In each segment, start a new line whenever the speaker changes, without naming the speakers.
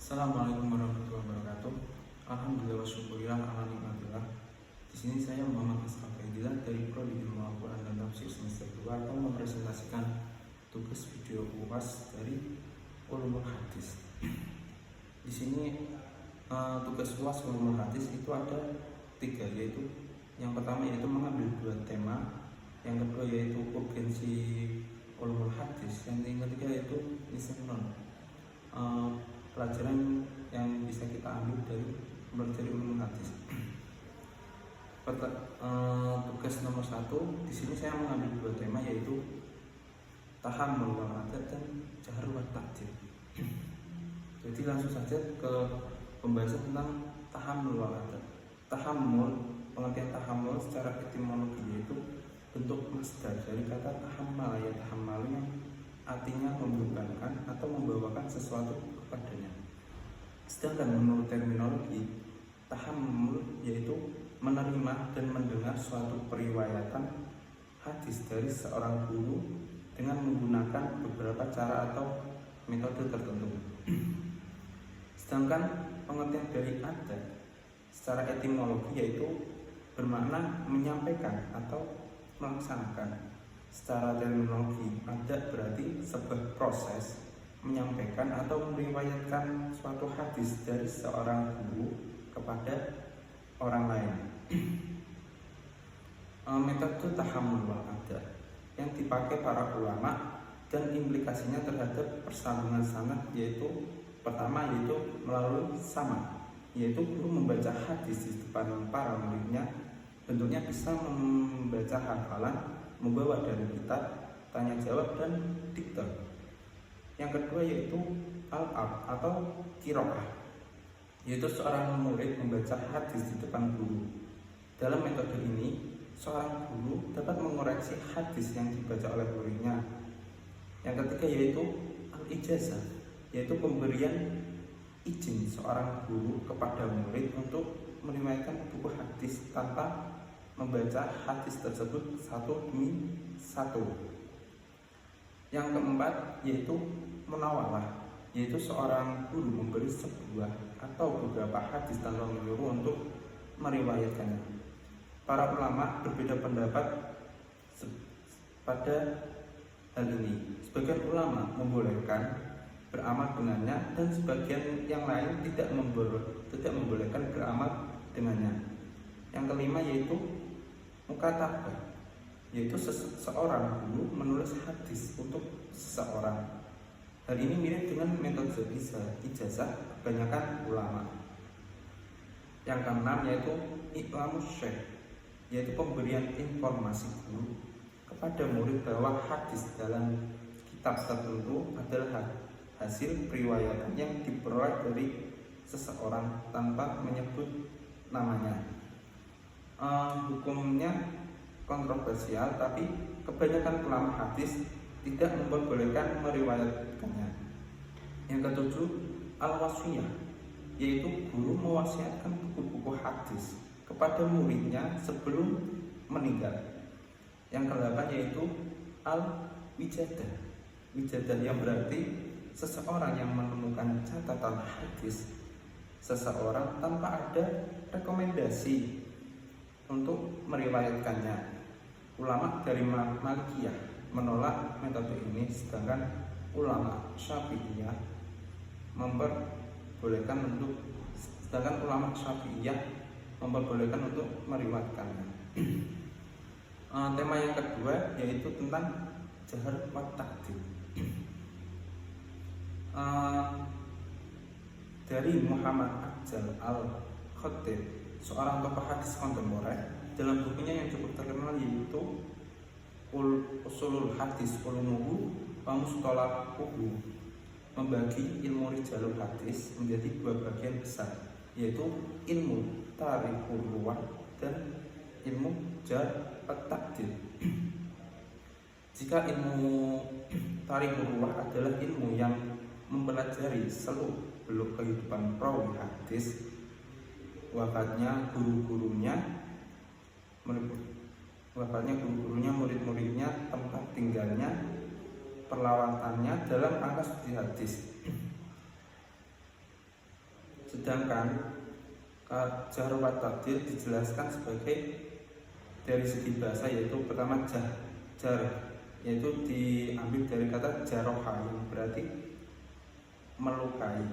Assalamualaikum warahmatullahi wabarakatuh. Alhamdulillah wa syukurillah ala nikmatillah. Di sini saya Muhammad Asraf Faidilah dari Prodi Ilmu Al-Quran dan Tafsir semester 2 akan mempresentasikan tugas video UAS dari Ulumul Hadis. Di sini tugas UAS Ulumul Hadis itu ada 3, yaitu yang pertama yaitu mengambil 2 tema, yang kedua yaitu urgensi Ulumul Hadis, yang ketiga yaitu listenon. Pelajaran yang bisa kita ambil dari mempelajari ulumul hadis. Tugas nomor 1 di sini saya mengambil 2 tema, yaitu tahammul wal adat dan jahr wa ta'dil. Jadi langsung saja ke pembahasan tentang tahammul wal adat. Tahammul, pengertian tahammul secara etimologi yaitu bentuk masdar dari kata tahammal, ya tahammalu, yang artinya membebankan atau membawakan sesuatu kepadanya. Sedangkan menurut terminologi, tahammul yaitu menerima dan mendengar suatu periwayatan hadis dari seorang guru dengan menggunakan beberapa cara atau metode tertentu. Sedangkan pengertian dari adat secara etimologi yaitu bermakna menyampaikan atau melaksanakan. Secara terminologi, adat berarti sebuah proses menyampaikan atau meriwayatkan suatu hadis dari seorang guru kepada orang lain. Metode tahammul wal adat yang dipakai para ulama dan implikasinya terhadap persambungan sanad yaitu pertama yaitu melalui sama, yaitu guru membaca hadis di depan para muridnya. Bentuknya bisa membaca hafalan, membawa dari kitab, tanya jawab, dan dikte. Yang kedua yaitu al-ab atau qiraah, yaitu seorang murid membaca hadis di depan guru. Dalam metode ini, seorang guru dapat mengoreksi hadis yang dibaca oleh muridnya. Yang ketiga yaitu al-ijazah, yaitu pemberian izin seorang guru kepada murid untuk meriwayatkan buku hadis tanpa membaca hadis tersebut satu demi satu. Yang keempat yaitu munawalah, yaitu seorang guru memberi sebuah atau beberapa hadis tanpa menyuruh untuk meriwayatkannya. Para ulama berbeda pendapat pada hal ini. Sebagian ulama membolehkan beramal dengannya dan sebagian yang lain tidak membolehkan beramal dengannya. Yang kelima yaitu mukatabah, yaitu seorang guru menulis hadis untuk seseorang. Hal ini mirip dengan metode ijazah kebanyakan ulama. Yang keenam yaitu iklamus syekh, yaitu pemberian informasi guru kepada murid bahwa hadis dalam kitab tertentu adalah hasil periwayatan yang diperoleh dari seseorang tanpa menyebut namanya. Hukumnya kontroversial, tapi kebanyakan ulama hadis tidak memperbolehkan meriwayatkannya. Yang ketujuh, al-wasiyah, yaitu guru mewasiatkan buku-buku hadis kepada muridnya sebelum meninggal. Yang kedelapan yaitu al-wijadah, wijadah yang berarti seseorang yang menemukan catatan hadis seseorang tanpa ada rekomendasi untuk meriwayatkannya. Ulama dari Malikiyah menolak metode ini, sedangkan ulama Syafi'iyah memperbolehkan untuk meriwayatkannya. Tema yang kedua yaitu tentang jahr wa ta'dil. Dari Muhammad Afzal Al-Khatib, seorang tokoh hadis kontemporer, dalam bukunya yang cukup terkenal yaitu Usulul Hadis Ulumuhu wa Mustalahuhu, membagi ilmu rijalul hadis menjadi 2 bagian besar, yaitu ilmu tarikhul ruwah dan ilmu jarh wa ta'dil. Jika ilmu tarikhul ruwah adalah ilmu yang mempelajari seluk-beluk kehidupan perawi hadis, wafatnya guru-gurunya, murid-muridnya, tempat tinggalnya, perlawatannya dalam rangka studi hadis. Sedangkan jar wa ta'dil dijelaskan sebagai dari segi bahasa, yaitu pertama jar yaitu diambil dari kata jaroha yang berarti melukai.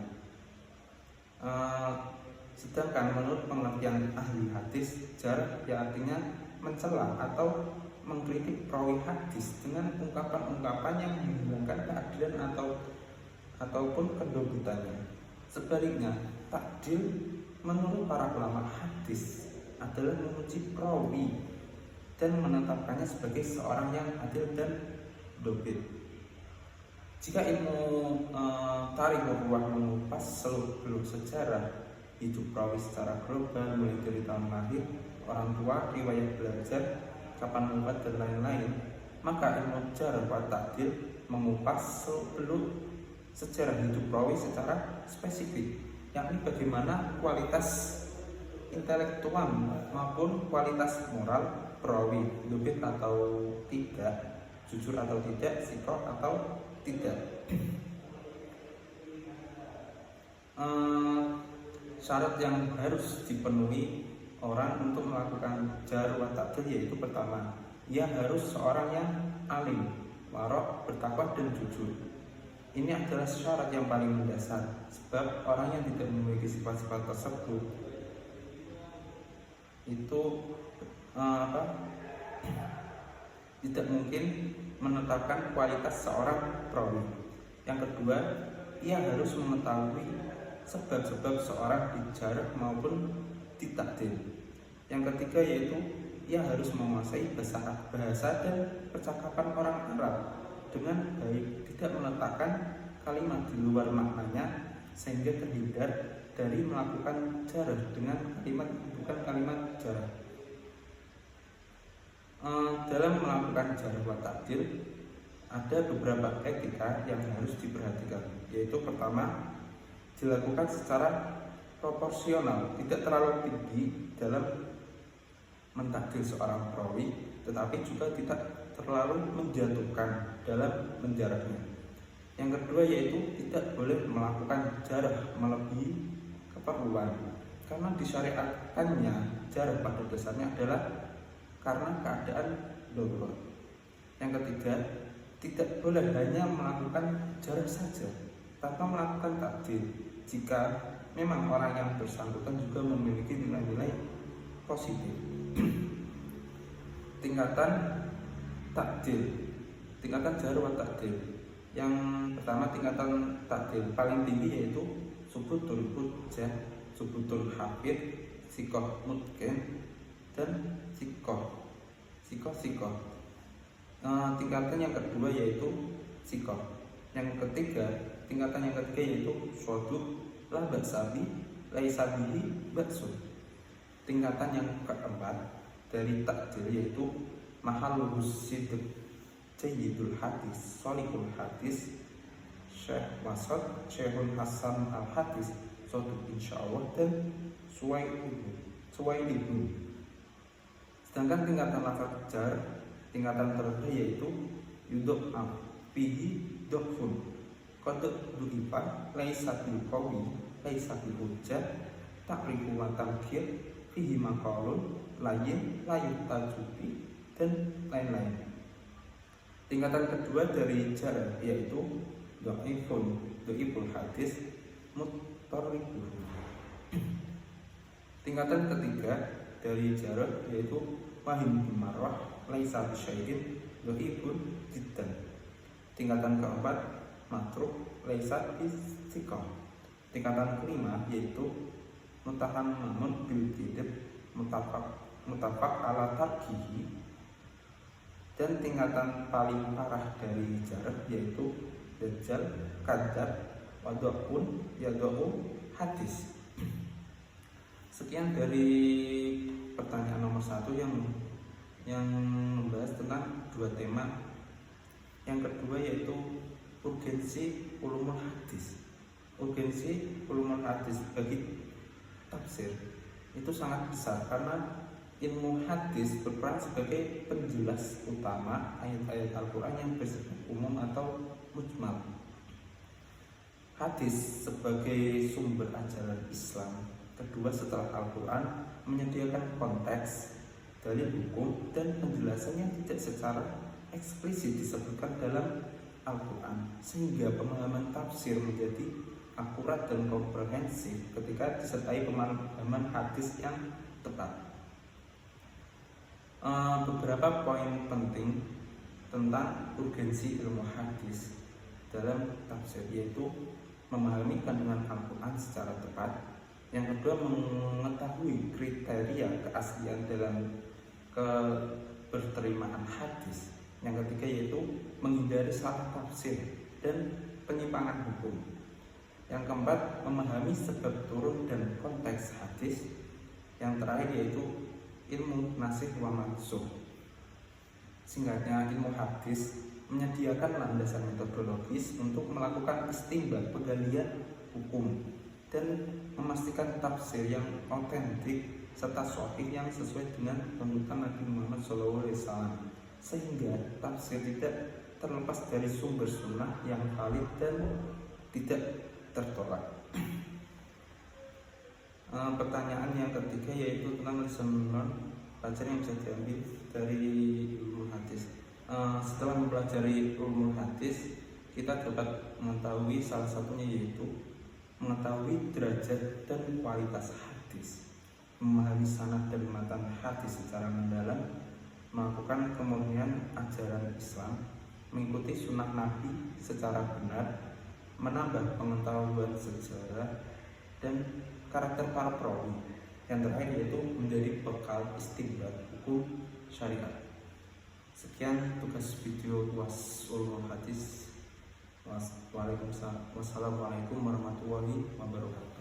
Sedangkan menurut pengertian ahli hadis, jar ya artinya mencela atau mengkritik perawi hadis dengan ungkapan-ungkapan yang menghilangkan keadilan ataupun kedobitannya. Sebaliknya, takdil menurut para ulama hadis adalah memuji perawi dan menetapkannya sebagai seorang yang adil dan dobit. Jika ilmu tarikhul ruwah mengupas seluk-beluk sejarah hidup perawi secara global, mulai dari tahun lahir, orang tua, riwayat belajar, kapan wafat dan lain-lain, maka ilmu jar wa ta'dil mengupas seluk-beluk sejarah hidup perawi secara spesifik, yakni bagaimana kualitas intelektual maupun kualitas moral perawi, dobit atau tidak, jujur atau tidak, sikoh atau tidak. Syarat yang harus dipenuhi orang untuk melakukan jar wa ta'dil yaitu pertama, ia harus seorang yang alim, warok, bertakwa dan jujur. Ini adalah syarat yang paling mendasar, sebab orang yang tidak memiliki sifat-sifat tersebut itu tidak mungkin menetapkan kualitas seorang perawi. Yang kedua, ia harus mengetahui sebab-sebab seorang dijar maupun ditakdir. Yang ketiga yaitu ia harus menguasai bahasa dan percakapan orang Arab dengan baik, tidak meletakkan kalimat di luar maknanya sehingga terhindar dari melakukan jarh dengan kalimat bukan kalimat jarh. Dalam melakukan jarh wa ta'dil ada beberapa etika yang harus diperhatikan, yaitu pertama, dilakukan secara proporsional, tidak terlalu tinggi dalam mentakdir seorang perawi, tetapi juga tidak terlalu menjatuhkan dalam menjarahnya. Yang kedua yaitu tidak boleh melakukan jarah melebihi keperluan, karena disyariatkannya jarah pada dasarnya adalah karena keadaan darurat. Yang ketiga, tidak boleh hanya melakukan jarah saja tanpa melakukan takdir jika memang orang yang bersangkutan juga memiliki nilai-nilai positif. Tingkatan takdir, tingkatan jarh wa ta'dil. Yang pertama, tingkatan takdir paling tinggi yaitu subutul hujjah, subutul hafid, sikoh mutqin, dan sikoh. Tingkatan yang kedua yaitu sikoh. Yang ketiga, tingkatan yang ketiga yaitu shoduk la ba'sabi laisa bihi ba'sun. Tingkatan yang keempat dari takdir yaitu mahalus sidq, jayyidul hadis, solihul hadis, syekh wasat, syekhul hasan al hadis, soduk insyaallah, dan suwailibun. Sedangkan tingkatan lafaz jar, tingkatan terendah yaitu yudok fihi dokfun, kodok du'ifa, laisa bil qawi, laisa bil hujjah, takrifu wa tamkir, fihi maqalun, layin, layut tajubi, dan lain-lain. Tingkatan kedua dari jar yaitu dhaiful hadis, muttarribuh. Tingkatan ketiga dari jar yaitu wahim marwah, laisa bisyai'in, dhaifun jiddan. Tingkatan keempat matruk, laisa bistiqah. Tingkatan kelima yaitu mutahammamun bil kidib, mutafaq ala tarkihi. Dan tingkatan paling parah dari jarh yaitu dajjal, kadzab, wada'un, yada'u hadis. Sekian dari pertanyaan nomor 1 yang membahas tentang dua tema. Yang kedua yaitu urgensi ulumul hadis. Urgensi ulumul hadis bagi tafsir itu sangat besar karena ilmu hadis berperan sebagai penjelas utama ayat-ayat Al-Quran yang bersifat umum atau mujmal. Hadis sebagai sumber ajaran Islam kedua setelah Al-Quran menyediakan konteks, dalil hukum, dan penjelasan yang tidak secara eksplisit disebutkan dalam Al-Quran, sehingga pemahaman tafsir menjadi akurat dan komprehensif ketika disertai pemahaman hadis yang tepat. Beberapa poin penting tentang urgensi ilmu hadis dalam tafsir, yaitu memahami kandungan Al-Quran secara tepat. Yang kedua, mengetahui kriteria keaslian dalam keberterimaan hadis. Yang ketiga yaitu menghindari salah tafsir dan penyimpangan hukum. Yang keempat, memahami sebab turun dan konteks hadis. Yang terakhir yaitu ilmu nasikh wa mansukh. Singkatnya, ilmu hadis menyediakan landasan metodologis untuk melakukan istinbat penggalian hukum dan memastikan tafsir yang otentik serta sahih yang sesuai dengan tuntunan Nabi Muhammad SAW, sehingga tafsir tidak terlepas dari sumber sunnah yang valid dan tidak tertolak. Pertanyaan yang ketiga yaitu tentang lesson learn, pelajaran yang bisa diambil dari ilmu hadis. Setelah mempelajari ilmu hadis, kita dapat mengetahui salah satunya yaitu mengetahui derajat dan kualitas hadis, memahami sanad dan matan hadis secara mendalam, melakukan kemurnian ajaran Islam, mengikuti sunnah Nabi secara benar, menambah pengetahuan sejarah dan karakter para perawi. Yang terakhir yaitu menjadi bekal istinbat hukum syariat. Sekian tugas video Ulumul Hadis. Wassalamualaikum warahmatullahi wabarakatuh.